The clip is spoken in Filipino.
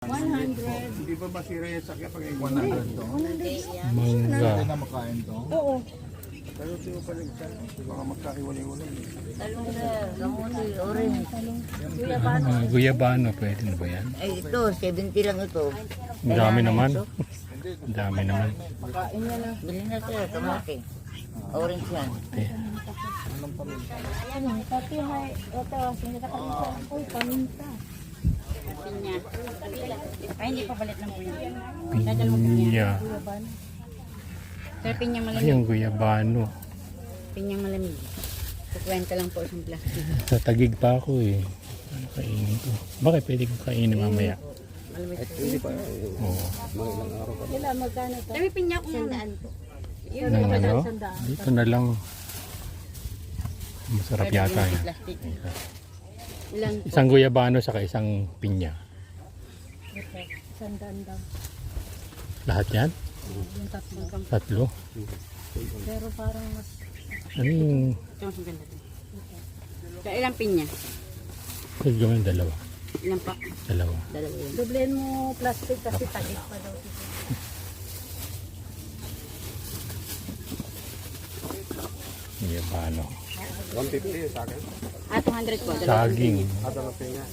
100. Hindi ba masira yung sakya pag 100 to. Mangga. Hindi na makain to. Oo. Pero ito yung paligsan. Baka magkahiwalay-walay. Talong sir, kamuti, orange. Guyabano, pwede na ba yan? Ay ito, 70 lang ito. Ang dami naman. Ang dami naman. Kain niya na. Bili na sir, kamuti. Orange yan. Ano, pati hay. Ito, sinita ka rin sa ako'y paminta. Pinya. Ay, hindi pa palit ng pinya. Pinya. Sir, pinya Ay, malamig. ang guyabano. Pinya malamig. 50 lang po isang plastic. Sa tagig pa ako eh. Ano kainin ko? Bakit pwede ko kainin mamaya? Oo. Sila, magkano to? Sabi pinya ko sandaan po. Ng ano? Dito na lang. Masarap yata yan. Plastic. Ilan po? Isang guyabano saka isang pinya. Sandaan daw. Lahat yan? Yung tatlo. Tatlo? Pero parang mas... Ano yung... Ito mas maganda. Sir, ilang pinya? Pwede gawin dalawa. Ilan pa? Dalawa. Dalawa yun. Dublen mo plastic kasi tagit pa daw. Guyabano. 150 sa akin. Ah, 200 po. Dalawa. Saging. Ada na pinga.